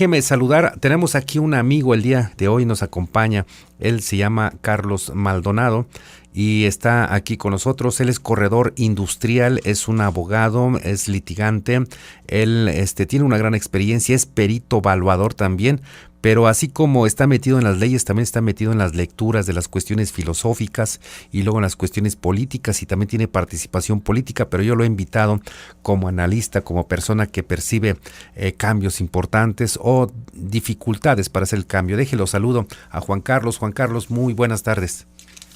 déjeme saludar, tenemos aquí un amigo el día de hoy, nos acompaña, él se llama Carlos Maldonado y está aquí con nosotros. Él es corredor industrial, es un abogado, es litigante, él tiene una gran experiencia, es perito evaluador también, pero así como está metido en las leyes, también está metido en las lecturas de las cuestiones filosóficas y luego en las cuestiones políticas, y también tiene participación política, pero yo lo he invitado como analista, como persona que percibe cambios importantes o dificultades para hacer el cambio. Déjelo saludo a Juan Carlos. Juan Carlos, muy buenas tardes.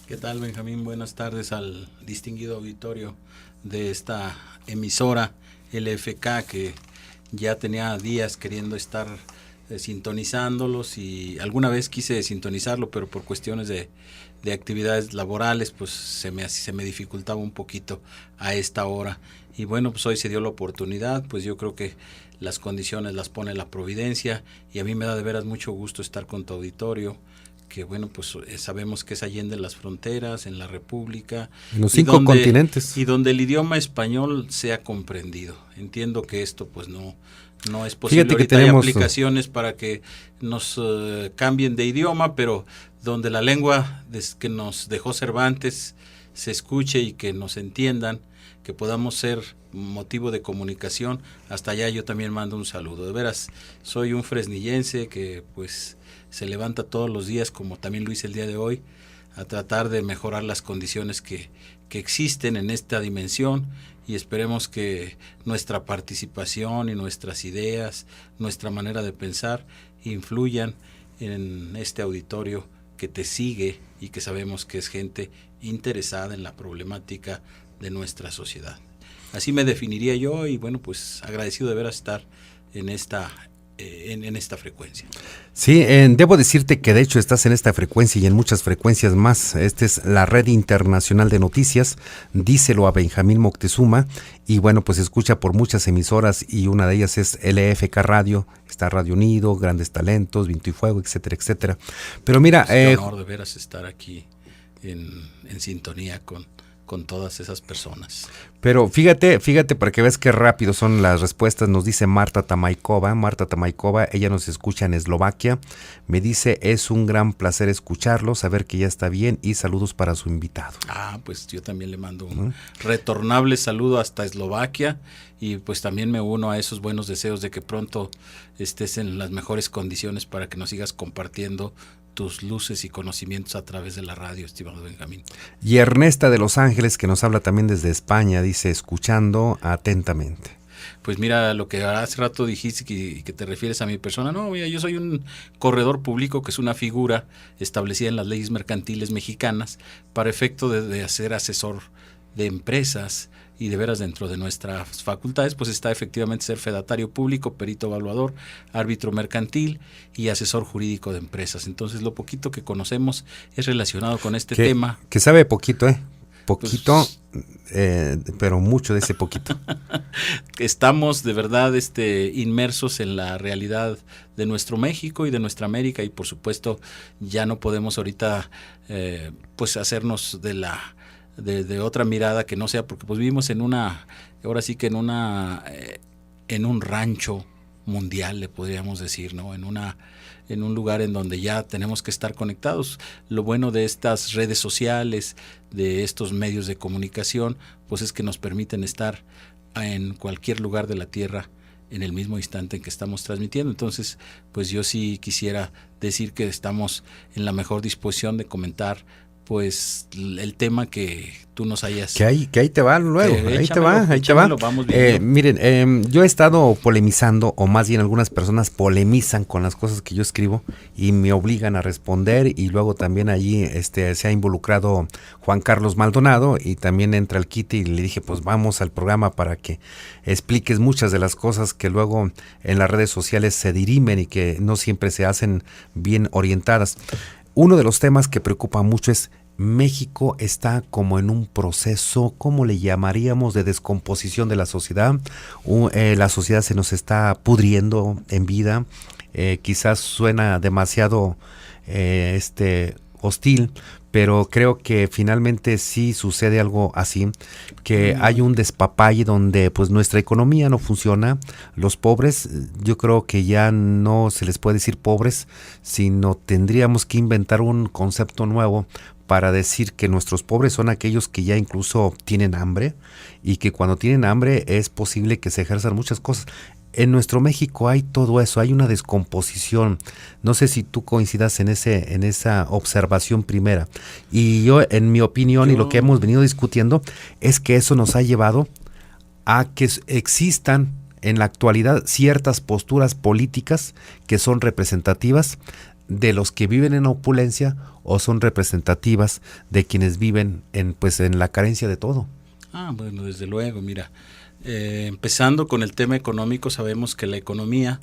¿Qué tal, Benjamín? Buenas tardes al distinguido auditorio de esta emisora LFK, que ya tenía días queriendo estar sintonizándolos, y alguna vez quise sintonizarlo, pero por cuestiones de actividades laborales pues se me dificultaba un poquito a esta hora, y bueno, pues hoy se dio la oportunidad. Pues yo creo que las condiciones las pone la providencia, y a mí me da de veras mucho gusto estar con tu auditorio, que bueno, pues sabemos que es allende las fronteras, en la República, en los 5 continentes, y donde el idioma español sea comprendido. Entiendo que esto pues no es posible. Fíjate que ahorita tenemos hay aplicaciones para que nos cambien de idioma, pero donde la lengua que nos dejó Cervantes se escuche y que nos entiendan, que podamos ser motivo de comunicación, hasta allá yo también mando un saludo. De veras, soy un fresnillense que pues se levanta todos los días, como también lo hice el día de hoy, a tratar de mejorar las condiciones que existen en esta dimensión, y esperemos que nuestra participación y nuestras ideas, nuestra manera de pensar, influyan en este auditorio que te sigue y que sabemos que es gente interesada en la problemática de nuestra sociedad. Así me definiría yo, y bueno, pues agradecido de veras estar en esta frecuencia. Sí, debo decirte que de hecho estás en esta frecuencia y en muchas frecuencias más. Esta es la Red Internacional de Noticias, díselo a Benjamín Moctezuma, y bueno, pues se escucha por muchas emisoras, y una de ellas es LFK Radio, está Radio Unido, Grandes Talentos, Viento y Fuego, etcétera, etcétera. Pero mira, es un honor de veras estar aquí en sintonía con todas esas personas. Pero fíjate para que veas qué rápido son las respuestas. Nos dice Marta Tamaikova, ella nos escucha en Eslovaquia, me dice: es un gran placer escucharlo, saber que ya está bien, y saludos para su invitado. Pues yo también le mando un retornable saludo hasta Eslovaquia, y pues también me uno a esos buenos deseos de que pronto estés en las mejores condiciones para que nos sigas compartiendo tus luces y conocimientos a través de la radio, estimado Benjamín. Y Ernesta de Los Ángeles, que nos habla también desde España, dice: escuchando atentamente. Pues mira, lo que hace rato dijiste que te refieres a mi persona. No, mira, yo soy un corredor público, que es una figura establecida en las leyes mercantiles mexicanas para efecto de ser asesor de empresas, y de veras dentro de nuestras facultades pues está efectivamente ser fedatario público, perito evaluador, árbitro mercantil y asesor jurídico de empresas. Entonces lo poquito que conocemos es relacionado con este tema. Que sabe poquito, poquito, pero mucho de ese poquito. Estamos de verdad inmersos en la realidad de nuestro México y de nuestra América, y por supuesto ya no podemos ahorita pues hacernos de otra mirada que no sea, porque pues vivimos en un rancho mundial, le podríamos decir, ¿no? En un lugar en donde ya tenemos que estar conectados. Lo bueno de estas redes sociales, de estos medios de comunicación, pues es que nos permiten estar en cualquier lugar de la Tierra en el mismo instante en que estamos transmitiendo. Entonces, pues yo sí quisiera decir que estamos en la mejor disposición de comentar pues el tema que tú nos hayas... Que ahí te va luego, ahí te va. Vamos viendo. Miren, yo he estado polemizando, o más bien algunas personas polemizan con las cosas que yo escribo y me obligan a responder, y luego también allí se ha involucrado Juan Carlos Maldonado, y también entra al quite, y le dije, pues vamos al programa para que expliques muchas de las cosas que luego en las redes sociales se dirimen y que no siempre se hacen bien orientadas. Uno de los temas que preocupa mucho es: México está como en un proceso, ¿cómo le llamaríamos?, de descomposición de la sociedad. La sociedad se nos está pudriendo en vida. Quizás suena demasiado hostil, pero creo que finalmente sí sucede algo así, que hay un despapalle donde pues nuestra economía no funciona. Los pobres, yo creo que ya no se les puede decir pobres, sino tendríamos que inventar un concepto nuevo para decir que nuestros pobres son aquellos que ya incluso tienen hambre, y que cuando tienen hambre es posible que se ejerzan muchas cosas. En nuestro México hay todo eso, hay una descomposición. No sé si tú coincidas en esa observación primera. Y yo, en mi opinión, y lo que hemos venido discutiendo, es que eso nos ha llevado a que existan en la actualidad ciertas posturas políticas que son representativas de los que viven en opulencia, o son representativas de quienes viven en la carencia de todo. Bueno, desde luego, mira. Empezando con el tema económico, sabemos que la economía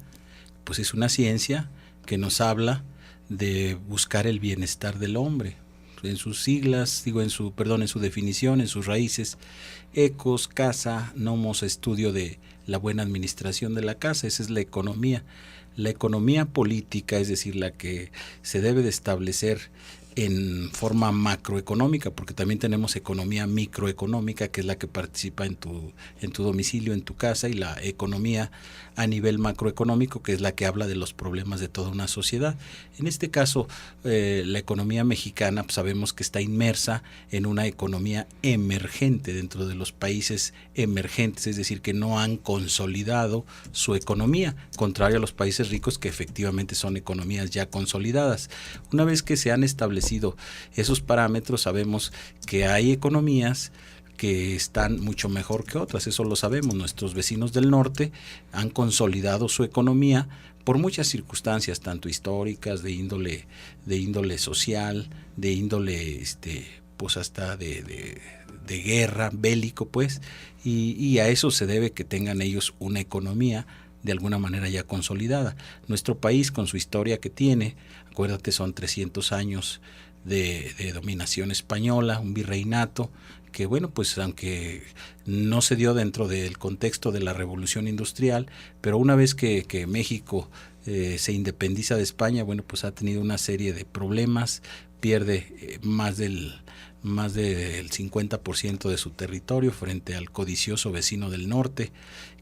pues es una ciencia que nos habla de buscar el bienestar del hombre. En sus siglas, en su definición, en sus raíces, ecos, casa, nomos, estudio de la buena administración de la casa. Esa es la economía. La economía política, es decir, la que se debe de establecer en forma macroeconómica, porque también tenemos economía microeconómica, que es la que participa en tu domicilio, en tu casa, y la economía a nivel macroeconómico, que es la que habla de los problemas de toda una sociedad. En este caso, la economía mexicana, pues sabemos que está inmersa en una economía emergente dentro de los países emergentes, es decir, que no han consolidado su economía, contrario a los países ricos, que efectivamente son economías ya consolidadas. Una vez que se han establecido esos parámetros, sabemos que hay economías que están mucho mejor que otras, eso lo sabemos. Nuestros vecinos del norte han consolidado su economía por muchas circunstancias, tanto históricas, de índole social, de índole pues hasta de guerra, bélico, pues, y a eso se debe que tengan ellos una economía de alguna manera ya consolidada. Nuestro país, con su historia que tiene, acuérdate, son 300 años de dominación española, un virreinato, que bueno, pues aunque no se dio dentro del contexto de la revolución industrial, pero una vez que México se independiza de España, bueno, pues ha tenido una serie de problemas, pierde más del 50% de su territorio frente al codicioso vecino del norte,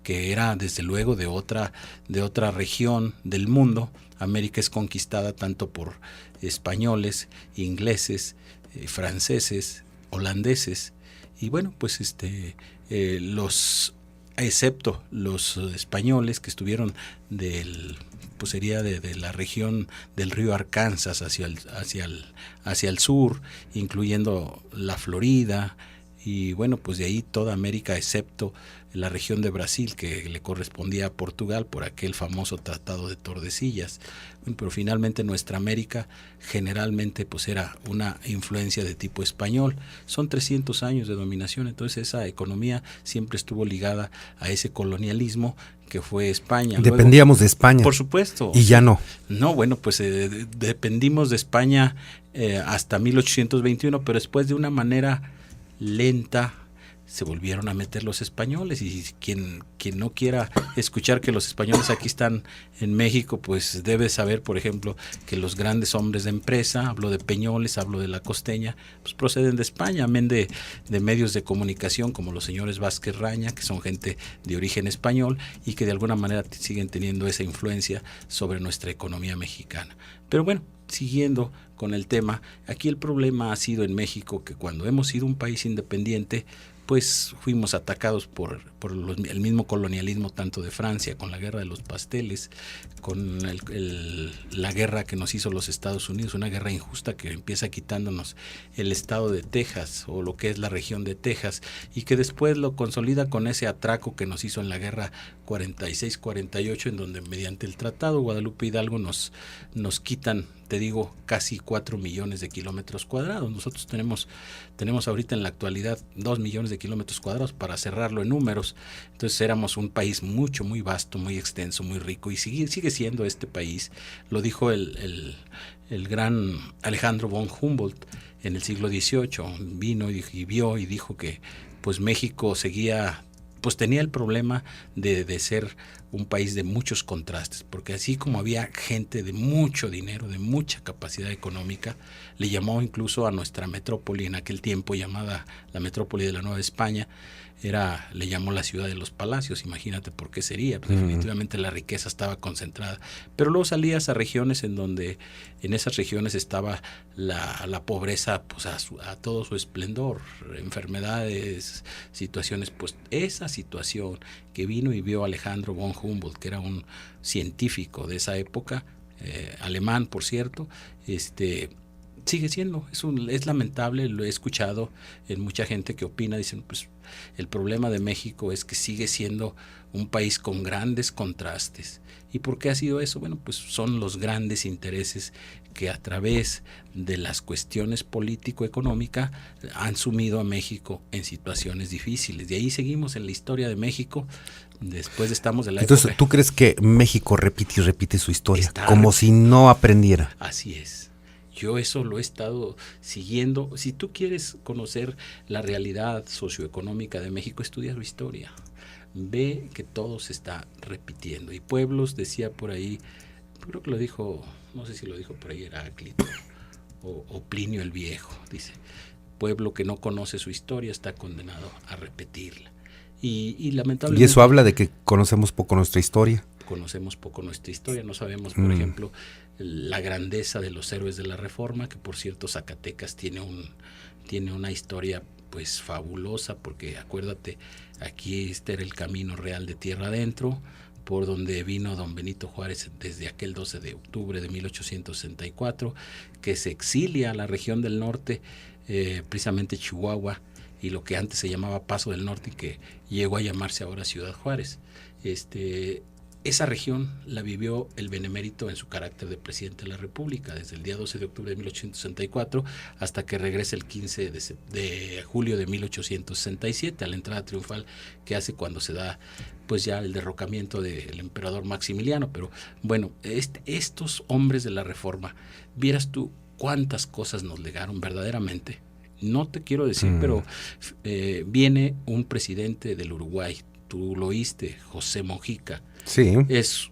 que era desde luego de otra región del mundo. América es conquistada tanto por españoles, ingleses, franceses, holandeses, y bueno, pues excepto los españoles que estuvieron sería de la región del río Arkansas hacia el sur, incluyendo la Florida, y bueno, pues de ahí toda América, excepto la región de Brasil, que le correspondía a Portugal por aquel famoso Tratado de Tordesillas. Bueno, pero finalmente nuestra América generalmente pues era una influencia de tipo español. Son 300 años de dominación, entonces esa economía siempre estuvo ligada a ese colonialismo que fue España. Dependíamos de España. Por supuesto. Y ya no. No, bueno, pues dependimos de España hasta 1821, pero después de una manera lenta se volvieron a meter los españoles, y quien no quiera escuchar que los españoles aquí están en México, pues debe saber, por ejemplo, que los grandes hombres de empresa, hablo de Peñoles, hablo de La Costeña, pues proceden de España, amén de medios de comunicación como los señores Vázquez Raña, que son gente de origen español y que de alguna manera siguen teniendo esa influencia sobre nuestra economía mexicana. Pero bueno, siguiendo con el tema, aquí el problema ha sido en México que cuando hemos sido un país independiente, pues fuimos atacados por el mismo colonialismo, tanto de Francia, con la guerra de los pasteles, con la guerra que nos hizo los Estados Unidos, una guerra injusta que empieza quitándonos el estado de Texas, o lo que es la región de Texas, y que después lo consolida con ese atraco que nos hizo en la guerra 46-48, en donde mediante el tratado Guadalupe Hidalgo nos quitan, te digo, casi 4 millones de kilómetros cuadrados. Nosotros tenemos ahorita en la actualidad 2 millones de kilómetros cuadrados, para cerrarlo en números. Entonces éramos un país muy vasto, muy extenso, muy rico, y sigue siendo este país. Lo dijo el gran Alejandro von Humboldt en el siglo XVIII. Vino y vio y dijo que pues México seguía, pues tenía el problema de ser un país de muchos contrastes, porque así como había gente de mucho dinero, de mucha capacidad económica, le llamó incluso a nuestra metrópoli en aquel tiempo llamada la metrópoli de la Nueva España, le llamó la ciudad de los palacios, imagínate por qué sería, pues definitivamente la riqueza estaba concentrada, pero luego salías a regiones en donde en esas regiones estaba la pobreza pues a todo su esplendor, enfermedades, situaciones, pues esa situación que vino y vio Alejandro von Humboldt, que era un científico de esa época, alemán por cierto, sigue siendo, es lamentable, lo he escuchado en mucha gente que opina, dicen pues el problema de México es que sigue siendo un país con grandes contrastes. ¿Y por qué ha sido eso? Bueno, pues son los grandes intereses que a través de las cuestiones político-económicas han sumido a México en situaciones difíciles. De ahí seguimos en la historia de México, después estamos de la Entonces, época. ¿tú crees que México repite y repite su historia como si no aprendiera? Así es. Yo eso lo he estado siguiendo. Si tú quieres conocer la realidad socioeconómica de México, estudia su historia. Ve que todo se está repitiendo. Y Pueblos decía por ahí, creo que lo dijo, no sé si lo dijo por ahí Heráclito o Plinio el Viejo, dice, pueblo que no conoce su historia está condenado a repetirla. Y lamentablemente... Y eso habla de que conocemos poco nuestra historia. Conocemos poco nuestra historia, no sabemos, por ejemplo, la grandeza de los héroes de la Reforma, que por cierto Zacatecas tiene una historia pues fabulosa, porque acuérdate, aquí era el camino real de tierra adentro, por donde vino don Benito Juárez desde aquel 12 de octubre de 1864, que se exilia a la región del norte, precisamente Chihuahua, y lo que antes se llamaba Paso del Norte, y que llegó a llamarse ahora Ciudad Juárez. Esa región la vivió el benemérito en su carácter de presidente de la República, desde el día 12 de octubre de 1864 hasta que regresa el 15 de julio de 1867, a la entrada triunfal que hace cuando se da pues ya el derrocamiento del emperador Maximiliano. Pero bueno, estos hombres de la Reforma, vieras tú cuántas cosas nos legaron verdaderamente. No te quiero decir, pero viene un presidente del Uruguay, tú lo oíste, José Mojica. Sí. Es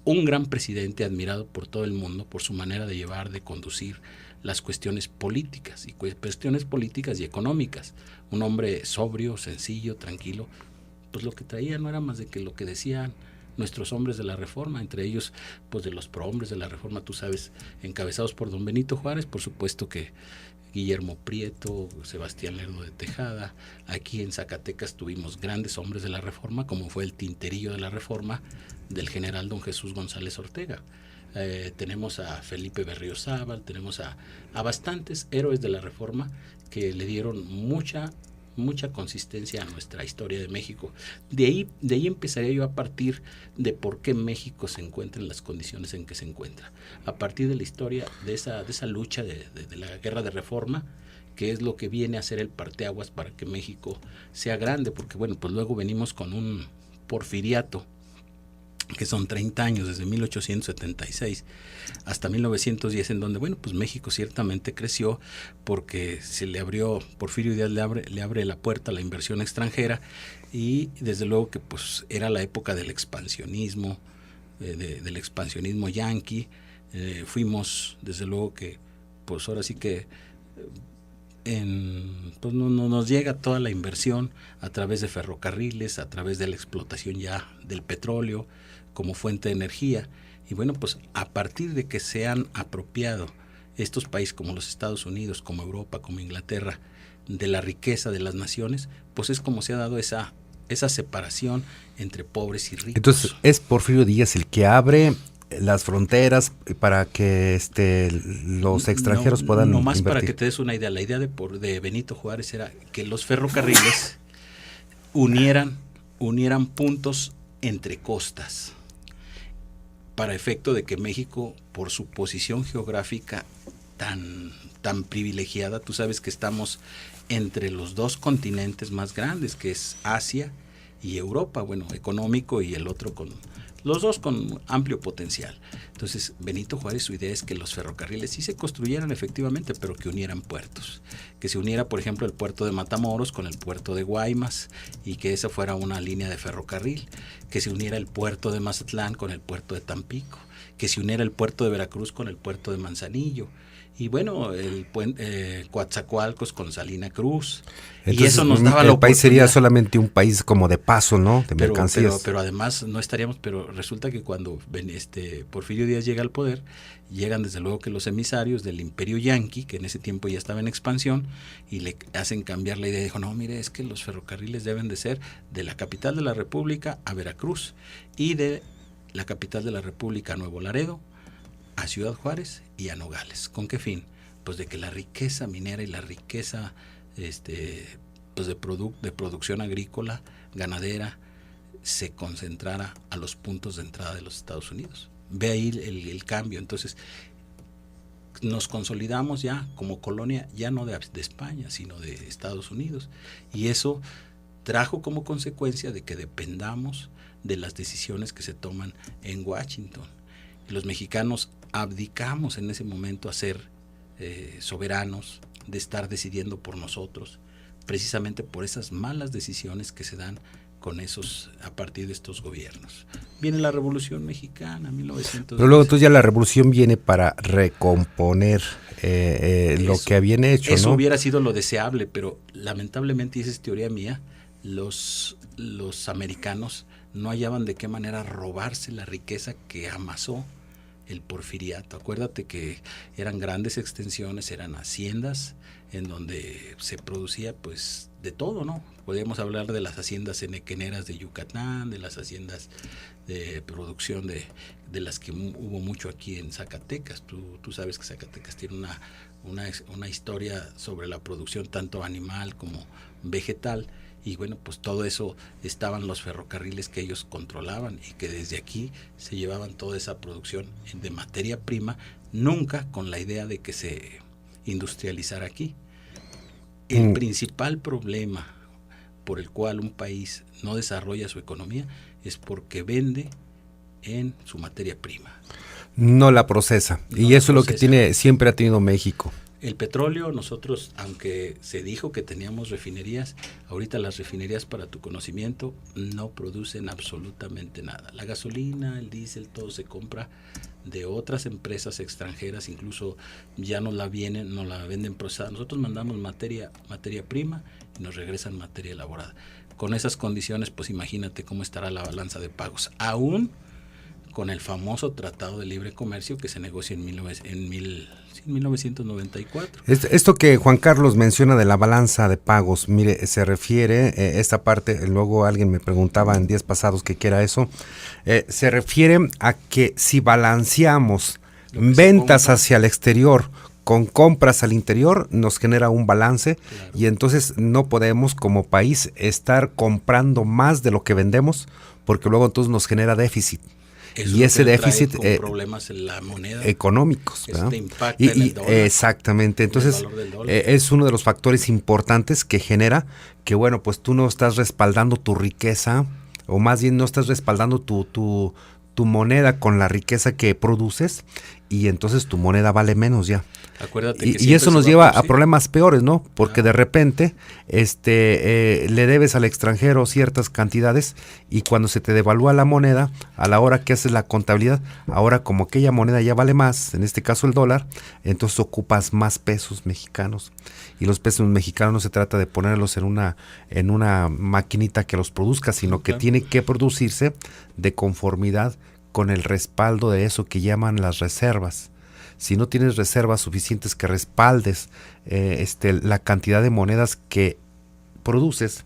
un gran presidente admirado por todo el mundo por su manera de llevar, de conducir las cuestiones políticas y económicas. Un hombre sobrio, sencillo, tranquilo. Pues lo que traía no era más de que lo que decían nuestros hombres de la Reforma, entre ellos pues de los prohombres de la Reforma, tú sabes, encabezados por don Benito Juárez, por supuesto que Guillermo Prieto, Sebastián Lerdo de Tejada. Aquí en Zacatecas tuvimos grandes hombres de la Reforma, como fue el tinterillo de la Reforma del general don Jesús González Ortega. Tenemos a Felipe Berriozábal, tenemos a bastantes héroes de la Reforma que le dieron mucha consistencia a nuestra historia de México. De ahí empezaría yo a partir de por qué México se encuentra en las condiciones en que se encuentra. A partir de la historia de esa lucha de la guerra de reforma, que es lo que viene a ser el parteaguas para que México sea grande, porque bueno, pues luego venimos con un porfiriato, que son 30 años, desde 1876 hasta 1910, en donde, bueno, pues México ciertamente creció porque Porfirio Díaz le abre la puerta a la inversión extranjera, y desde luego que pues era la época del expansionismo, del expansionismo yanqui. Fuimos, desde luego que, pues ahora sí que pues no nos llega toda la inversión a través de ferrocarriles, a través de la explotación ya del petróleo como fuente de energía. Y bueno, pues a partir de que se han apropiado estos países como los Estados Unidos, como Europa, como Inglaterra, de la riqueza de las naciones, pues es como se ha dado esa separación entre pobres y ricos. Entonces, ¿es Porfirio Díaz el que abre las fronteras para que los extranjeros puedan invertir? Nomás para que te des una idea, la idea de Benito Juárez era que los ferrocarriles unieran puntos entre costas, para efecto de que México, por su posición geográfica tan privilegiada, tú sabes que estamos entre los dos continentes más grandes, que es Asia y Europa, bueno, económico, y el otro los dos con amplio potencial. Entonces, Benito Juárez, su idea es que los ferrocarriles sí se construyeran efectivamente, pero que unieran puertos. Que se uniera, por ejemplo, el puerto de Matamoros con el puerto de Guaymas, y que esa fuera una línea de ferrocarril. Que se uniera el puerto de Mazatlán con el puerto de Tampico. Que se uniera el puerto de Veracruz con el puerto de Manzanillo. Y bueno, el Coatzacoalcos con Salina Cruz. Entonces, y eso nos daba la el país sería oportunidad. solamente un país como de paso, ¿no? De mercancías. Pero además no estaríamos, pero resulta que cuando Porfirio Díaz llega al poder, llegan desde luego que los emisarios del Imperio Yanqui, que en ese tiempo ya estaba en expansión, y le hacen cambiar la idea. Dijo, no, mire, es que los ferrocarriles deben de ser de la capital de la República a Veracruz, y de la capital de la República a Nuevo Laredo, a Ciudad Juárez y a Nogales. ¿Con qué fin? Pues de que la riqueza minera y la riqueza pues de producción agrícola, ganadera, se concentrara a los puntos de entrada de los Estados Unidos. Ve ahí el cambio. Entonces, nos consolidamos ya como colonia, ya no de España, sino de Estados Unidos. Y eso trajo como consecuencia de que dependamos de las decisiones que se toman en Washington. Y los mexicanos abdicamos en ese momento a ser soberanos, de estar decidiendo por nosotros, precisamente por esas malas decisiones que se dan a partir de estos gobiernos. Viene la Revolución Mexicana, 1910. Pero luego entonces ya la revolución viene para recomponer lo que habían hecho, eso, ¿no? Hubiera sido lo deseable, pero lamentablemente, y esa es teoría mía, los americanos no hallaban de qué manera robarse la riqueza que amasó el porfiriato. Acuérdate que eran grandes extensiones, eran haciendas en donde se producía pues de todo, ¿no? Podríamos hablar de las haciendas enequeneras de Yucatán, de las haciendas de producción de las que hubo mucho aquí en Zacatecas. Tú sabes que Zacatecas tiene una historia sobre la producción tanto animal como vegetal. Y bueno, pues todo eso estaban los ferrocarriles que ellos controlaban, y que desde aquí se llevaban toda esa producción de materia prima, nunca con la idea de que se industrializara aquí. El principal problema por el cual un país no desarrolla su economía es porque vende en su materia prima. No la procesa. Y eso es lo que siempre ha tenido México. El petróleo, nosotros, aunque se dijo que teníamos refinerías, ahorita las refinerías, para tu conocimiento, no producen absolutamente nada. La gasolina, el diésel, todo se compra de otras empresas extranjeras, incluso ya nos la venden procesada. Nosotros mandamos materia prima y nos regresan materia elaborada. Con esas condiciones, pues imagínate cómo estará la balanza de pagos. Aún con el famoso Tratado de Libre Comercio que se negocia en 1994. Esto que Juan Carlos menciona de la balanza de pagos, mire, se refiere, esta parte, luego alguien me preguntaba en días pasados que qué era eso, se refiere a que si balanceamos ventas hacia el exterior con compras al interior, nos genera un balance, claro. Y entonces no podemos como país estar comprando más de lo que vendemos, porque luego entonces nos genera déficit. Eso y ese déficit problemas en la moneda económicos, ¿verdad? Impacta en el dólar, exactamente. Entonces es uno de los factores importantes que genera que, bueno, pues tú no estás respaldando tu riqueza, o más bien no estás respaldando tu moneda con la riqueza que produces, y entonces tu moneda vale menos ya. Acuérdate que y eso nos lleva a problemas peores, ¿no? Porque de repente le debes al extranjero ciertas cantidades, y cuando se te devalúa la moneda, a la hora que haces la contabilidad, ahora como aquella moneda ya vale más, en este caso el dólar, entonces ocupas más pesos mexicanos. Y los pesos mexicanos no se trata de ponerlos en una maquinita que los produzca, sino que tiene que producirse de conformidad con el respaldo de eso que llaman las reservas. Si no tienes reservas suficientes que respaldes la cantidad de monedas que produces,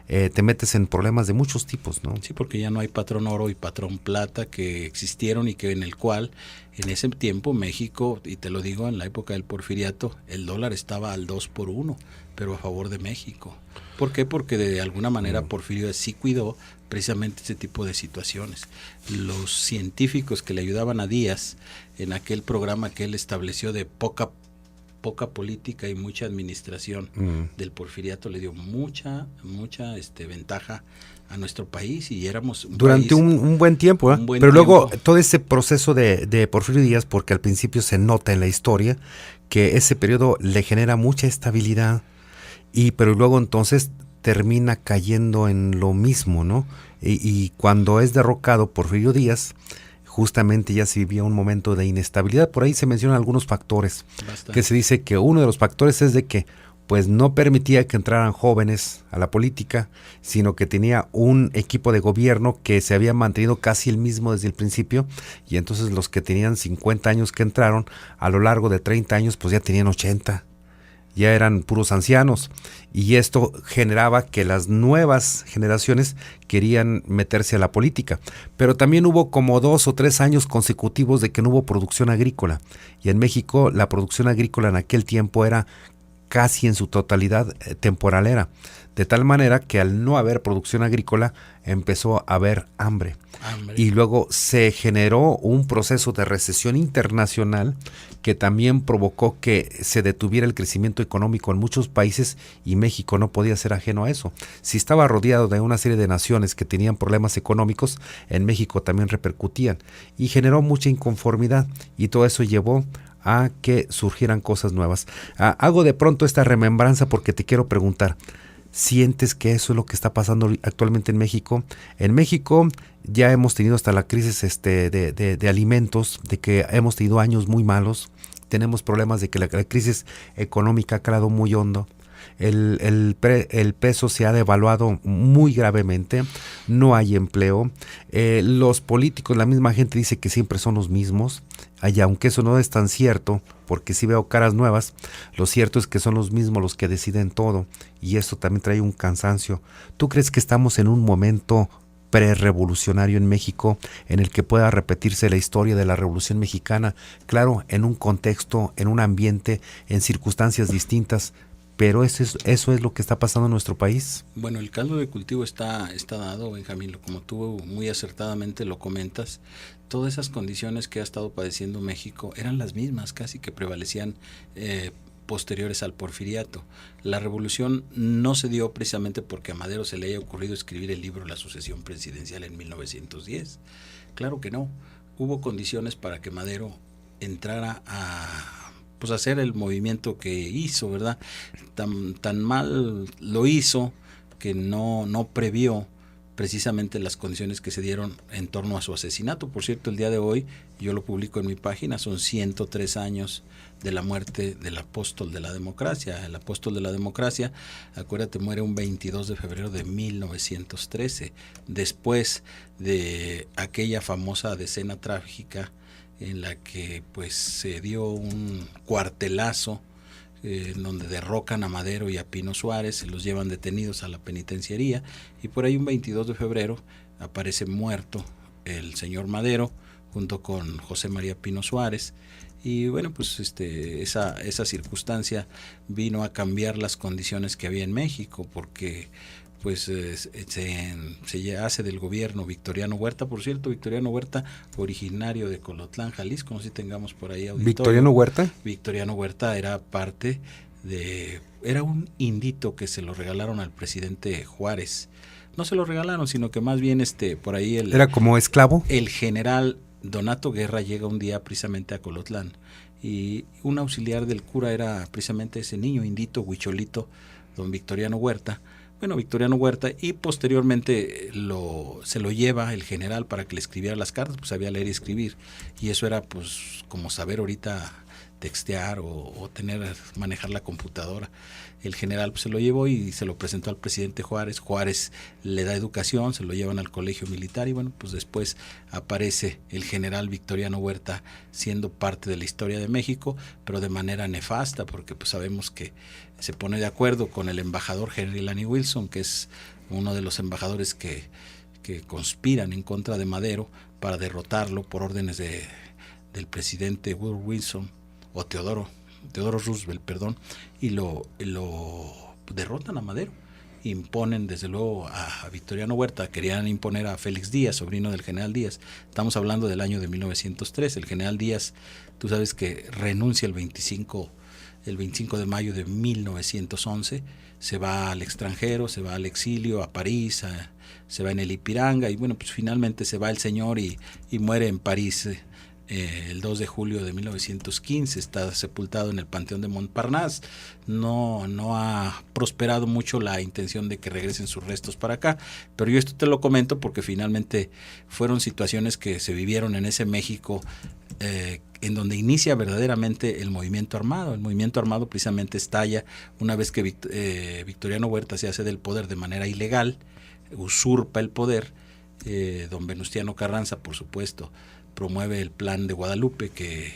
te metes en problemas de muchos tipos, ¿no? Sí, porque ya no hay patrón oro y patrón plata que existieron, y que en el cual en ese tiempo México, y te lo digo, en la época del porfiriato, el dólar estaba al 2-1, pero a favor de México. ¿Por qué? Porque de alguna manera Porfirio sí cuidó precisamente ese tipo de situaciones. Los científicos que le ayudaban a Díaz en aquel programa que él estableció de poca poca política y mucha administración del porfiriato le dio mucha ventaja a nuestro país, y éramos durante un buen tiempo, ¿eh? Pero luego todo ese proceso de Porfirio Díaz, porque al principio se nota en la historia que ese periodo le genera mucha estabilidad, pero luego entonces termina cayendo en lo mismo, ¿no? Y cuando es derrocado Porfirio Díaz, justamente ya se vivía un momento de inestabilidad. Por ahí se mencionan algunos factores. Bastante. Que se dice que uno de los factores es de que pues no permitía que entraran jóvenes a la política, sino que tenía un equipo de gobierno que se había mantenido casi el mismo desde el principio, y entonces los que tenían 50 años que entraron, a lo largo de 30 años pues ya tenían 80. Ya eran puros ancianos, y esto generaba que las nuevas generaciones querían meterse a la política. Pero también hubo como 2 o 3 años consecutivos de que no hubo producción agrícola, y en México la producción agrícola en aquel tiempo era casi en su totalidad temporalera, de tal manera que al no haber producción agrícola empezó a haber hambre. Y luego se generó un proceso de recesión internacional que también provocó que se detuviera el crecimiento económico en muchos países, y México no podía ser ajeno a eso. Si estaba rodeado de una serie de naciones que tenían problemas económicos, en México también repercutían, y generó mucha inconformidad, y todo eso llevó a que surgieran cosas nuevas. Hago de pronto esta remembranza porque te quiero preguntar, ¿sientes que eso es lo que está pasando actualmente en México? En México ya hemos tenido hasta la crisis de alimentos, de que hemos tenido años muy malos, tenemos problemas de que la crisis económica ha calado muy hondo, el peso se ha devaluado muy gravemente, no hay empleo, los políticos, la misma gente dice que siempre son los mismos, y aunque eso no es tan cierto, porque sí veo caras nuevas, lo cierto es que son los mismos los que deciden todo, y esto también trae un cansancio. ¿Tú crees que estamos en un momento prerevolucionario en México en el que pueda repetirse la historia de la Revolución Mexicana? Claro, en un contexto, en un ambiente, en circunstancias distintas, pero eso es lo que está pasando en nuestro país. Bueno, el caldo de cultivo está dado, Benjamín, como tú muy acertadamente lo comentas. Todas esas condiciones que ha estado padeciendo México eran las mismas, casi que prevalecían posteriores al porfiriato. La revolución no se dio precisamente porque a Madero se le haya ocurrido escribir el libro La sucesión presidencial en 1910. Claro que no. Hubo condiciones para que Madero entrara a hacer el movimiento que hizo, ¿verdad? Tan mal lo hizo que no previó precisamente las condiciones que se dieron en torno a su asesinato. Por cierto, el día de hoy, yo lo publico en mi página, son 103 años de la muerte del apóstol de la democracia. El apóstol de la democracia, acuérdate, muere un 22 de febrero de 1913, después de aquella famosa decena trágica en la que pues se dio un cuartelazo en donde derrocan a Madero y a Pino Suárez, se los llevan detenidos a la penitenciaría, y por ahí un 22 de febrero aparece muerto el señor Madero junto con José María Pino Suárez. Y bueno, pues esa circunstancia vino a cambiar las condiciones que había en México, porque pues se hace del gobierno Victoriano Huerta. Por cierto, Victoriano Huerta, originario de Colotlán, Jalisco, no sé si tengamos por ahí auditorio. ¿Victoriano Huerta? Victoriano Huerta era era un indito que se lo regalaron al presidente Juárez. No se lo regalaron, sino que más bien por ahí ¿era como esclavo? El general Donato Guerra llega un día precisamente a Colotlán, y un auxiliar del cura era precisamente ese niño indito, huicholito, don Victoriano Huerta. Bueno, Victoriano Huerta, y posteriormente se lo lleva el general para que le escribiera las cartas, pues sabía leer y escribir, y eso era pues como saber ahorita textear o manejar la computadora. El general pues se lo llevó y se lo presentó al presidente Juárez. Juárez le da educación, se lo llevan al colegio militar, y bueno, pues después aparece el general Victoriano Huerta siendo parte de la historia de México, pero de manera nefasta, porque pues sabemos que se pone de acuerdo con el embajador Henry Lanny Wilson, que es uno de los embajadores que conspiran en contra de Madero para derrotarlo por órdenes del presidente Woodrow Wilson, o Teodoro Roosevelt, perdón, y lo derrotan a Madero. Imponen desde luego a Victoriano Huerta, querían imponer a Félix Díaz, sobrino del general Díaz. Estamos hablando del año de 1903. El general Díaz, tú sabes que renuncia el 25 el 25 de mayo de 1911, se va al extranjero, se va al exilio, a París, se va en el Ipiranga, y bueno, pues finalmente se va el señor y muere en París el 2 de julio de 1915, está sepultado en el Panteón de Montparnasse. No ha prosperado mucho la intención de que regresen sus restos para acá, pero yo esto te lo comento porque finalmente fueron situaciones que se vivieron en ese México en donde inicia verdaderamente el movimiento armado. El movimiento armado precisamente estalla una vez que Victoriano Huerta se hace del poder de manera ilegal, usurpa el poder. Don Venustiano Carranza, por supuesto, promueve el Plan de Guadalupe, que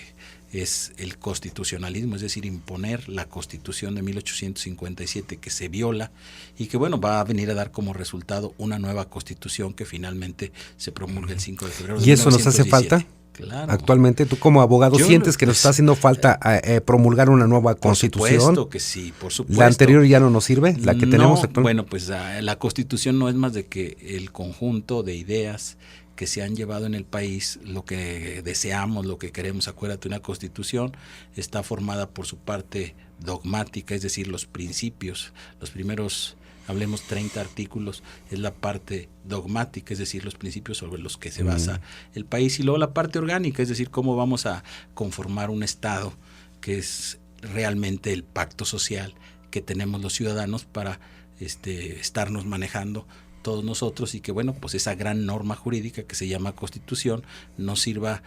es el constitucionalismo, es decir, imponer la Constitución de 1857 que se viola y que bueno, va a venir a dar como resultado una nueva Constitución que finalmente se promulga el 5 de febrero de 1917. ¿Y eso nos hace falta? Claro. Actualmente, tú como abogado, ¿sientes que nos está haciendo falta promulgar una nueva Constitución? Por supuesto que sí, por supuesto. ¿La anterior ya no nos sirve? ¿La que tenemos actualmente? Bueno, pues la Constitución no es más de que el conjunto de ideas que se han llevado en el país, lo que deseamos, lo que queremos. Acuérdate, una Constitución está formada por su parte dogmática, es decir, los principios, los primeros, hablemos 30 artículos, es la parte dogmática, es decir, los principios sobre los que se basa el país, y luego la parte orgánica, es decir, cómo vamos a conformar un Estado que es realmente el pacto social que tenemos los ciudadanos para estarnos manejando todos nosotros, y que bueno, pues esa gran norma jurídica que se llama Constitución nos sirva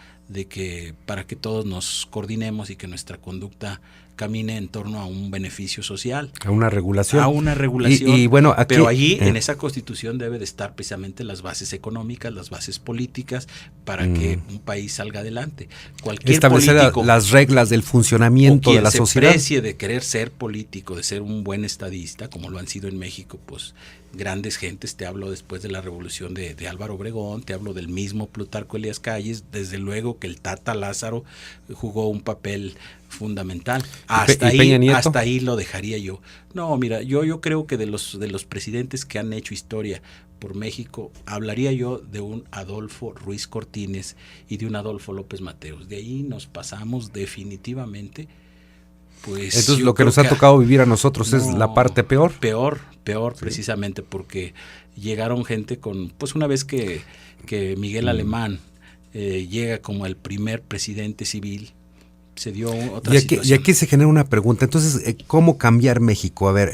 para que todos nos coordinemos y que nuestra conducta camine en torno a un beneficio social. A una regulación. A una regulación. Y bueno, aquí, pero allí en esa Constitución debe de estar precisamente las bases económicas, las bases políticas, para que un país salga adelante. Cualquier establecer político, las reglas del funcionamiento de la sociedad. Quien se precie de querer ser político, de ser un buen estadista, como lo han sido en México, pues grandes gentes, te hablo después de la revolución de Álvaro Obregón, te hablo del mismo Plutarco Elías Calles, desde luego que el Tata Lázaro jugó un papel fundamental. Hasta ahí lo dejaría yo. No, mira, yo creo que de los presidentes que han hecho historia por México, hablaría yo de un Adolfo Ruiz Cortines y de un Adolfo López Mateos. De ahí nos pasamos definitivamente. Pues entonces lo que nos ha tocado vivir a nosotros es la parte peor. Peor, sí. Precisamente porque llegaron gente pues una vez que Miguel Alemán llega como el primer presidente civil, se dio otra situación. Y aquí se genera una pregunta, entonces, ¿cómo cambiar México? A ver,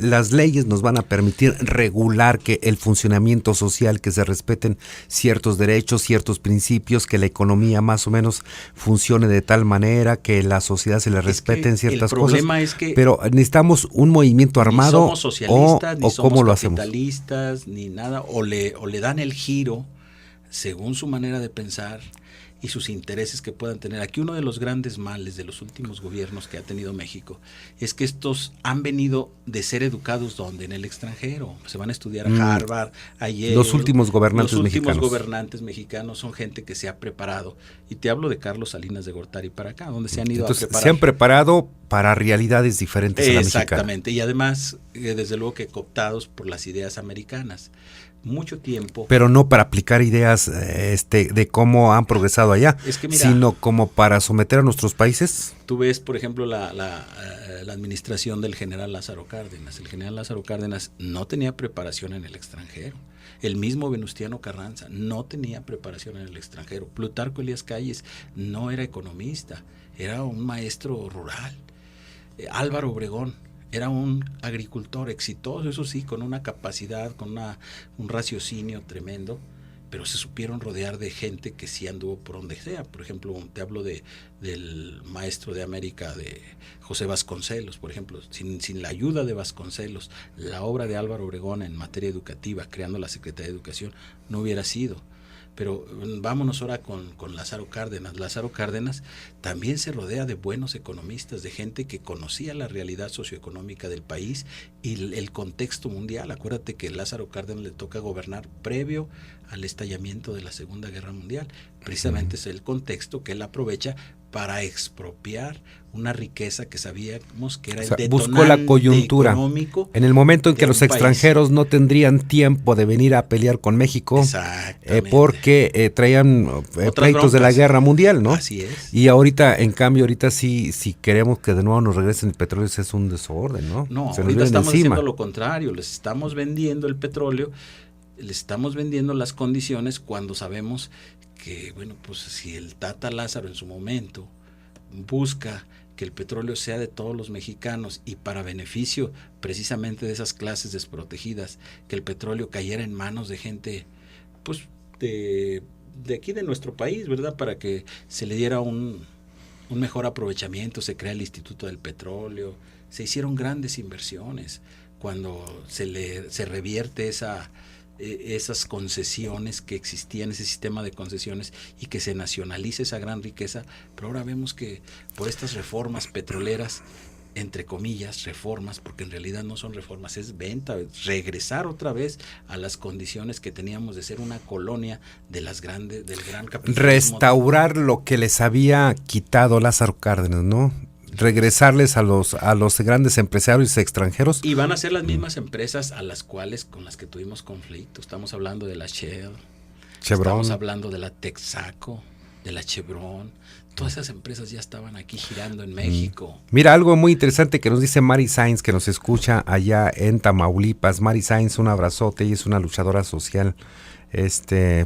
las leyes nos van a permitir regular que el funcionamiento social, que se respeten ciertos derechos, ciertos principios, que la economía más o menos funcione de tal manera, que la sociedad se le respeten ciertas cosas. El problema es que pero necesitamos un movimiento armado, ni somos socialistas, ni somos ¿cómo lo capitalistas, hacemos? Ni nada, o le dan el giro según su manera de pensar y sus intereses que puedan tener. Aquí uno de los grandes males de los últimos gobiernos que ha tenido México es que estos han venido de ser educados ¿dónde? En el extranjero. Se van a estudiar a Harvard, a Yale. Los últimos gobernantes mexicanos. Los últimos gobernantes mexicanos son gente que se ha preparado. Y te hablo de Carlos Salinas de Gortari para acá, donde se han ido a preparar. Se han preparado para realidades diferentes a la mexicana. Exactamente. Y además, desde luego que cooptados por las ideas americanas. Mucho tiempo. Pero no para aplicar ideas de cómo han progresado allá, sino como para someter a nuestros países. Tú ves, por ejemplo, la administración del general Lázaro Cárdenas. El general Lázaro Cárdenas no tenía preparación en el extranjero. El mismo Venustiano Carranza no tenía preparación en el extranjero. Plutarco Elías Calles no era economista, era un maestro rural. Álvaro Obregón era un agricultor exitoso, eso sí, con una capacidad, con un raciocinio tremendo, pero se supieron rodear de gente que sí anduvo por donde sea. Por ejemplo, te hablo del maestro de América, de José Vasconcelos, por ejemplo. Sin la ayuda de Vasconcelos, la obra de Álvaro Obregón en materia educativa, creando la Secretaría de Educación, no hubiera sido. Pero vámonos ahora con Lázaro Cárdenas. Lázaro Cárdenas también se rodea de buenos economistas, de gente que conocía la realidad socioeconómica del país y el contexto mundial. Acuérdate que Lázaro Cárdenas le toca gobernar previo al estallamiento de la Segunda Guerra Mundial. Precisamente es el contexto que él aprovecha para expropiar una riqueza que sabíamos que era O sea, el buscó detonante la coyuntura. económico En el momento en que de los un país. extranjeros no tendrían tiempo de venir a pelear con México, Exactamente. porque traían Otras pleitos de la broncas. guerra mundial, ¿no? Así es. Y ahorita, en cambio, ahorita sí, si queremos que de nuevo nos regresen el petróleo, ese es un desorden, ¿no? No, Se nos ahorita viene estamos encima. haciendo lo contrario, les estamos vendiendo el petróleo, les estamos vendiendo las condiciones cuando sabemos que, bueno, pues si el Tata Lázaro en su momento busca que el petróleo sea de todos los mexicanos y para beneficio precisamente de esas clases desprotegidas, que el petróleo cayera en manos de gente, pues, de aquí de nuestro país, ¿verdad? Para que se le diera un mejor aprovechamiento, se crea el Instituto del Petróleo, se hicieron grandes inversiones cuando se revierte esas concesiones que existían, ese sistema de concesiones, y que se nacionalice esa gran riqueza. Pero ahora vemos que por estas reformas petroleras, entre comillas, reformas, porque en realidad no son reformas, es venta, regresar otra vez a las condiciones que teníamos de ser una colonia de las grandes, del gran capitalismo. Restaurar lo que les había quitado Lázaro Cárdenas, ¿no? Regresarles a los grandes empresarios extranjeros. Y van a ser las mismas empresas con las que tuvimos conflicto. Estamos hablando de la Shell, Chevron. estamos hablando de la Texaco, de la Chevron. Todas esas empresas ya estaban aquí girando en México. Mira, algo muy interesante que nos dice Mari Sainz, que nos escucha allá en Tamaulipas. Mari Sainz, un abrazote, ella es una luchadora social,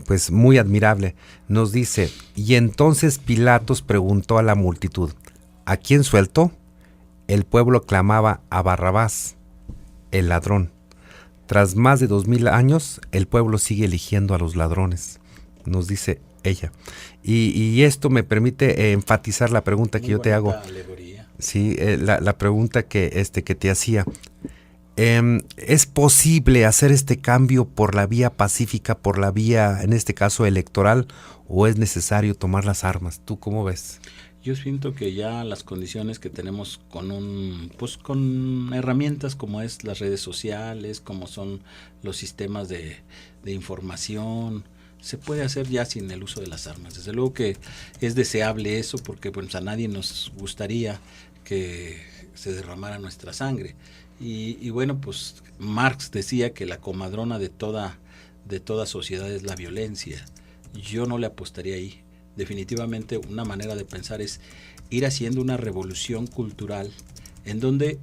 pues muy admirable. Nos dice, y entonces Pilatos preguntó a la multitud, ¿a quién sueltó? El pueblo clamaba a Barrabás, el ladrón. Tras más de 2000 años, el pueblo sigue eligiendo a los ladrones, nos dice ella. Y esto me permite enfatizar la pregunta que yo te hago. Alegoría. Sí, la pregunta que te hacía. ¿Es posible hacer este cambio por la vía pacífica, por la vía, en este caso, electoral, o es necesario tomar las armas? ¿Tú cómo ves? Yo siento que ya las condiciones que tenemos con herramientas como es las redes sociales, como son los sistemas de información, se puede hacer ya sin el uso de las armas. Desde luego que es deseable eso, porque pues a nadie nos gustaría que se derramara nuestra sangre. Y bueno, pues Marx decía que la comadrona de toda sociedad es la violencia. Yo no le apostaría ahí. Definitivamente una manera de pensar es ir haciendo una revolución cultural en donde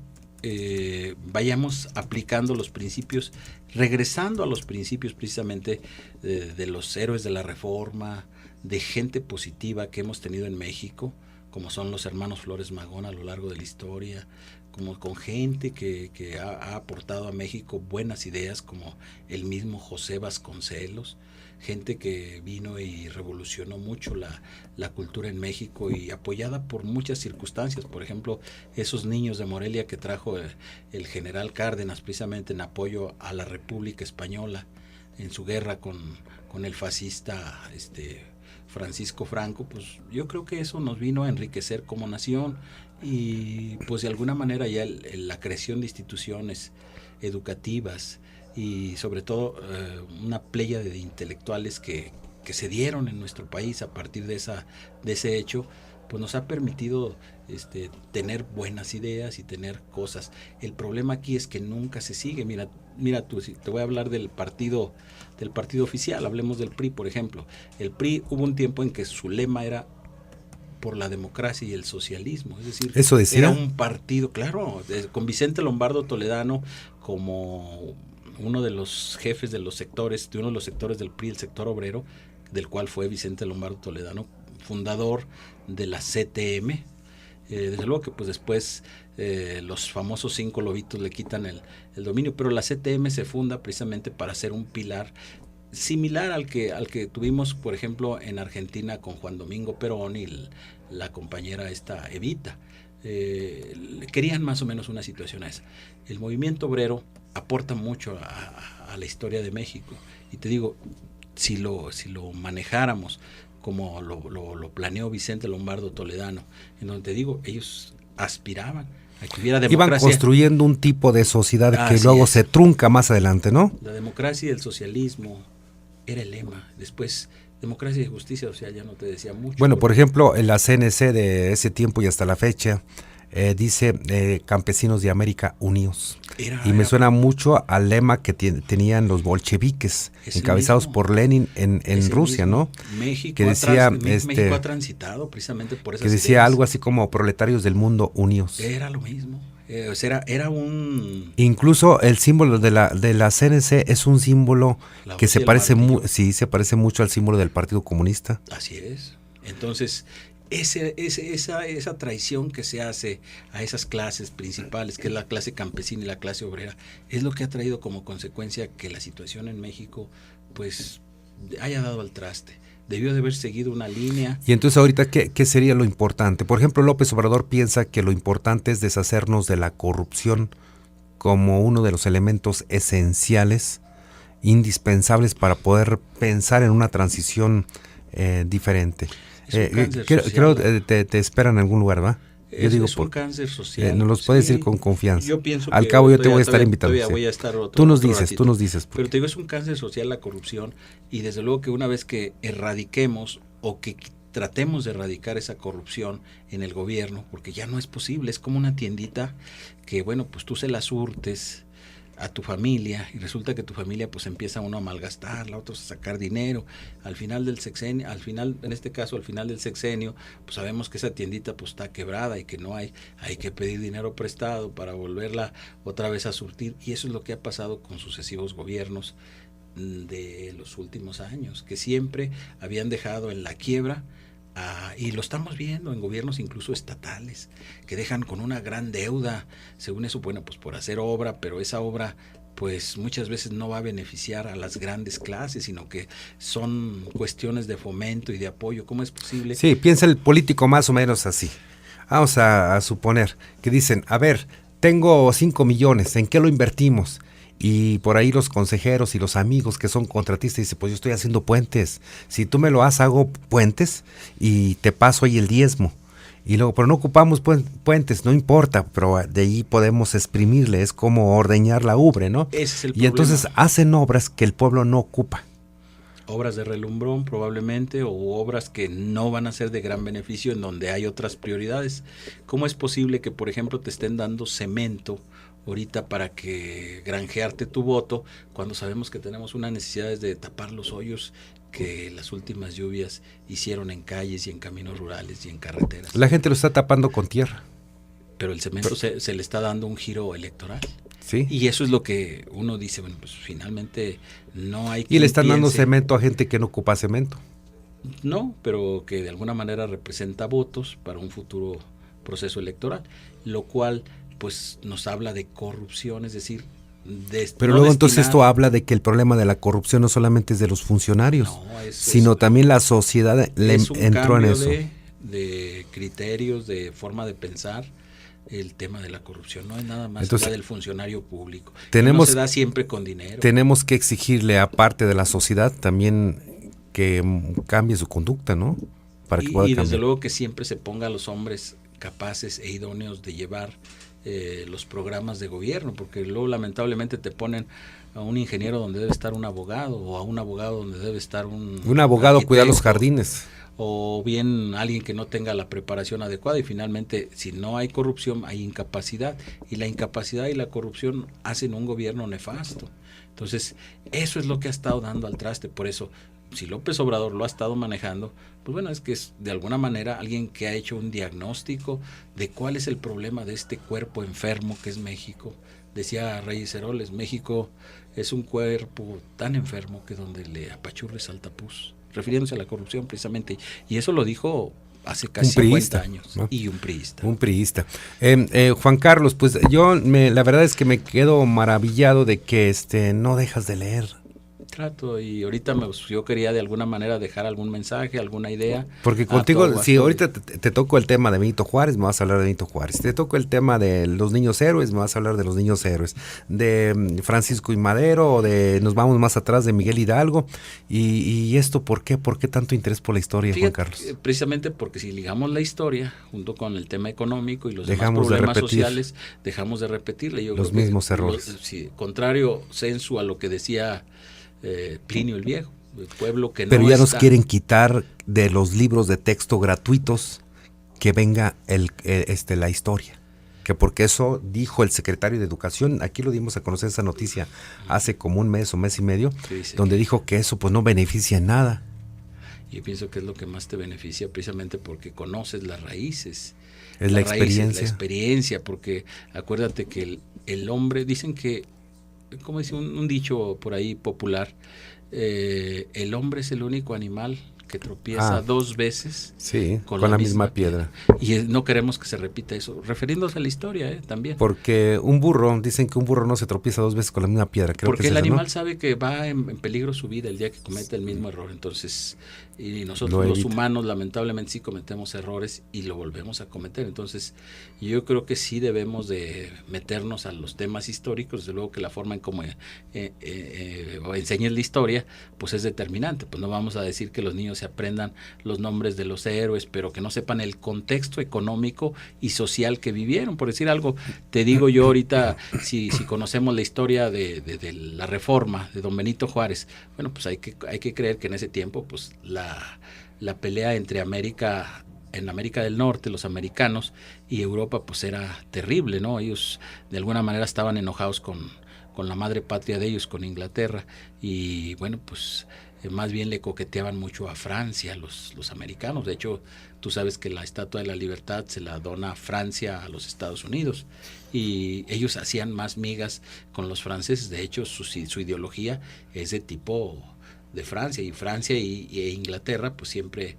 vayamos aplicando los principios, regresando a los principios precisamente de los héroes de la Reforma, de gente positiva que hemos tenido en México, como son los hermanos Flores Magón a lo largo de la historia, como con gente que ha aportado a México buenas ideas, como el mismo José Vasconcelos, gente que vino y revolucionó mucho la cultura en México y apoyada por muchas circunstancias. Por ejemplo, esos niños de Morelia que trajo el general Cárdenas precisamente en apoyo a la República Española en su guerra con el fascista Francisco Franco, pues yo creo que eso nos vino a enriquecer como nación y pues de alguna manera ya la creación de instituciones educativas y sobre todo una pléyade de intelectuales que se dieron en nuestro país a partir de ese hecho, pues nos ha permitido tener buenas ideas y tener cosas. El problema aquí es que nunca se sigue. Mira tú, si te voy a hablar del partido oficial, hablemos del PRI, por ejemplo. El PRI hubo un tiempo en que su lema era por la democracia y el socialismo, es decir, ¿eso decía? Era un partido, claro, con Vicente Lombardo Toledano como uno de los jefes de los sectores, de uno de los sectores del PRI, el sector obrero, del cual fue Vicente Lombardo Toledano, fundador de la CTM. Desde luego que pues después los famosos 5 lobitos le quitan el dominio, pero la CTM se funda precisamente para ser un pilar similar al que tuvimos, por ejemplo, en Argentina con Juan Domingo Perón y la compañera Evita. Querían más o menos una situación a esa. El movimiento obrero aporta mucho a la historia de México. Y te digo, si lo manejáramos como lo planeó Vicente Lombardo Toledano, en donde te digo, ellos aspiraban a que hubiera democracia. Iban construyendo un tipo de sociedad que Así luego es. se trunca más adelante, ¿no? La democracia y el socialismo era el lema. Después democracia y justicia social ya no te decía mucho. Bueno, por ejemplo, en la CNC de ese tiempo y hasta la fecha, dice Campesinos de América Unidos. Y me suena mucho al lema que tenían los bolcheviques, encabezados por Lenin en Rusia, mismo. ¿no? México, que decía, México ha transitado precisamente por esas que decía ideas. algo así como proletarios del mundo unidos. Era lo mismo. Era un... Incluso el símbolo de la CNC es un símbolo que se parece mucho al símbolo del Partido Comunista. Así es. Entonces, esa traición que se hace a esas clases principales, que es la clase campesina y la clase obrera, es lo que ha traído como consecuencia que la situación en México pues haya dado al traste. Debió de haber seguido una línea. Y entonces ahorita, ¿qué sería lo importante? Por ejemplo, López Obrador piensa que lo importante es deshacernos de la corrupción como uno de los elementos esenciales, indispensables para poder pensar en una transición diferente. Creo te esperan en algún lugar, ¿va? Yo digo, es un cáncer social. Nos los puedes decir con confianza. Yo pienso Al cabo yo te voy a estar invitando. Voy a estar tú nos dices. Pero te digo, es un cáncer social la corrupción, y desde luego que una vez que erradiquemos o que tratemos de erradicar esa corrupción en el gobierno, porque ya no es posible, es como una tiendita que, bueno, pues tú se la surtes a tu familia y resulta que tu familia pues empieza uno a malgastarla, otros a sacar dinero. Al final del sexenio, en este caso al final del sexenio, pues sabemos que esa tiendita pues está quebrada y que no hay que pedir dinero prestado para volverla otra vez a surtir, y eso es lo que ha pasado con sucesivos gobiernos de los últimos años, que siempre habían dejado en la quiebra. Y lo estamos viendo en gobiernos incluso estatales, que dejan con una gran deuda, según eso, bueno, pues por hacer obra, pero esa obra pues muchas veces no va a beneficiar a las grandes clases, sino que son cuestiones de fomento y de apoyo. ¿Cómo es posible? Sí, piensa el político más o menos así. Vamos a suponer que dicen, a ver, tengo 5 millones, ¿en qué lo invertimos? Y por ahí los consejeros y los amigos que son contratistas dicen, pues yo estoy haciendo puentes. Si tú me lo haces, hago puentes y te paso ahí el diezmo. Y luego, pero no ocupamos puentes, no importa, pero de ahí podemos exprimirle, es como ordeñar la ubre, ¿no? Ese es el problema. Y entonces hacen obras que el pueblo no ocupa. Obras de relumbrón probablemente, o obras que no van a ser de gran beneficio en donde hay otras prioridades. ¿Cómo es posible que, por ejemplo, te estén dando cemento ahorita para que granjearte tu voto, cuando sabemos que tenemos una necesidad de tapar los hoyos que las últimas lluvias hicieron en calles y en caminos rurales y en carreteras? La gente lo está tapando con tierra. Pero el cemento se le está dando un giro electoral. Sí. Y eso es lo que uno dice, bueno, pues finalmente no hay... Y le están dando cemento a gente que no ocupa cemento. No, pero que de alguna manera representa votos para un futuro proceso electoral, lo cual pues nos habla de corrupción, es decir, pero luego entonces esto habla de que el problema de la corrupción no solamente es de los funcionarios, sino también la sociedad entró en eso. De criterios, de forma de pensar. El tema de la corrupción no es nada más entonces, del funcionario público. No se da siempre con dinero. Tenemos que exigirle a parte de la sociedad también que cambie su conducta, ¿no? Para que pueda cambiar. Desde luego que siempre se ponga a los hombres capaces e idóneos de llevar los programas de gobierno, porque luego lamentablemente te ponen a un ingeniero donde debe estar un abogado, o a un abogado donde debe estar un abogado cuidar los jardines, o bien alguien que no tenga la preparación adecuada, y finalmente si no hay corrupción hay incapacidad, y la incapacidad y la corrupción hacen un gobierno nefasto. Entonces eso es lo que ha estado dando al traste. Por eso, si López Obrador lo ha estado manejando, pues bueno, es que es de alguna manera alguien que ha hecho un diagnóstico de cuál es el problema de este cuerpo enfermo que es México. Decía Reyes Heroles, México es un cuerpo tan enfermo que donde le apachurre salta pus, refiriéndose a la corrupción precisamente, y eso lo dijo hace casi 50 años, ¿no? Y un priista. Un priista. Juan Carlos, pues yo la verdad es que me quedo maravillado de que no dejas de leer. Trato, y ahorita yo quería de alguna manera dejar algún mensaje, alguna idea. Porque contigo, si ahorita te toco el tema de Benito Juárez, me vas a hablar de Benito Juárez. Te toco el tema de los niños héroes, me vas a hablar de los niños héroes. De Francisco y Madero, o nos vamos más atrás de Miguel Hidalgo. ¿Y esto por qué? ¿Por qué tanto interés por la historia, Juan Carlos? Precisamente porque si ligamos la historia junto con el tema económico y los demás problemas sociales, dejamos de repetirle. Los mismos errores. Contrario sensu a lo que decía Plinio el Viejo, el pueblo que Pero no ya está. nos quieren quitar de los libros de texto gratuitos que venga la historia. Que porque eso dijo el secretario de Educación, aquí lo dimos a conocer esa noticia hace como un mes o mes y medio, donde dijo que eso pues no beneficia en nada. Yo pienso que es lo que más te beneficia, precisamente porque conoces las raíces. Es la experiencia. Raíces, la experiencia, porque acuérdate que el hombre, dicen que, como dice un dicho por ahí popular, el hombre es el único animal que tropieza 2 veces con la misma piedra. Y no queremos que se repita eso, refiriéndose a la historia también. Porque dicen que un burro no se tropieza 2 veces con la misma piedra. Creo porque que es el eso, animal ¿no? sabe que va en peligro su vida el día que comete el mismo error. Entonces, y nosotros los humanos lamentablemente sí cometemos errores y lo volvemos a cometer. Entonces, yo creo que sí debemos de meternos a los temas históricos. Desde luego que la forma en cómo enseñes la historia, pues es determinante. Pues no vamos a decir que los niños se aprendan los nombres de los héroes, pero que no sepan el contexto económico y social que vivieron. Por decir algo, te digo yo ahorita, si conocemos la historia de la Reforma de don Benito Juárez, bueno, pues hay que creer que en ese tiempo, pues la pelea entre en América del Norte, los americanos, y Europa, pues era terrible, ¿no? Ellos de alguna manera estaban enojados con la madre patria de ellos, con Inglaterra, y bueno, pues más bien le coqueteaban mucho a Francia, los americanos. De hecho, tú sabes que la Estatua de la Libertad se la dona Francia a los Estados Unidos, y ellos hacían más migas con los franceses. De hecho, su ideología es de tipo de Francia, y Francia e Inglaterra pues siempre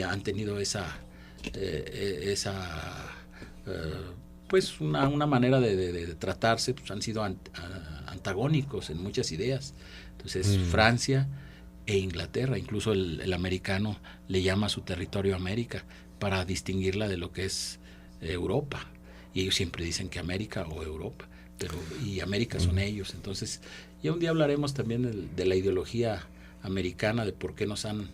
han tenido pues una manera de tratarse. Pues han sido antagónicos en muchas ideas. Entonces Francia e Inglaterra, incluso el americano le llama a su territorio América para distinguirla de lo que es Europa, y ellos siempre dicen que América o Europa, y América son ellos. Entonces ya un día hablaremos también de la ideología americana, de por qué nos han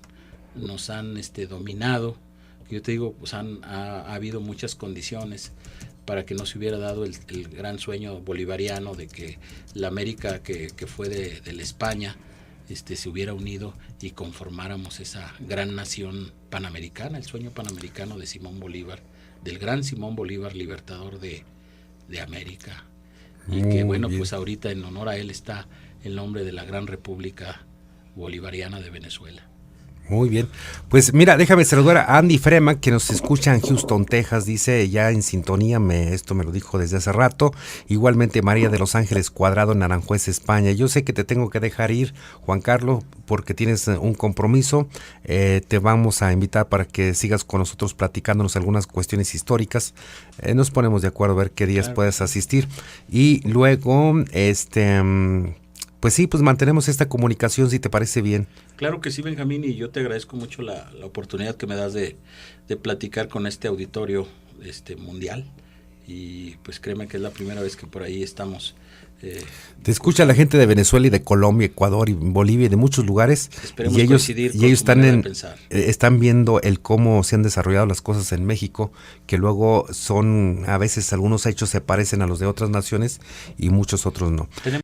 dominado. Yo te digo, pues ha habido muchas condiciones para que no se hubiera dado el gran sueño bolivariano de que la América que fue de la España se hubiera unido y conformáramos esa gran nación panamericana, el sueño panamericano de Simón Bolívar, del gran Simón Bolívar, libertador de América. Y que bueno, pues ahorita en honor a él está el nombre de la gran República Bolivariana de Venezuela. Muy bien. Pues mira, déjame saludar a Andy Frema, que nos escucha en Houston, Texas. Dice, ya en sintonía, esto me lo dijo desde hace rato. Igualmente María de Los Ángeles Cuadrado, en Aranjuez, España. Yo sé que te tengo que dejar ir, Juan Carlos, porque tienes un compromiso. Te vamos a invitar para que sigas con nosotros platicándonos algunas cuestiones históricas. Nos ponemos de acuerdo a ver qué días puedes asistir. Y luego, pues sí, pues mantenemos esta comunicación, si te parece bien. Claro que sí, Benjamín, y yo te agradezco mucho la oportunidad que me das de platicar con este auditorio mundial, y pues créeme que es la primera vez que por ahí estamos. Te escucha la gente de Venezuela y de Colombia, Ecuador y Bolivia y de muchos lugares. Esperemos y ellos coincidir con ellos su manera de pensar. Están viendo cómo se han desarrollado las cosas en México, que luego a veces algunos hechos se parecen a los de otras naciones y muchos otros no.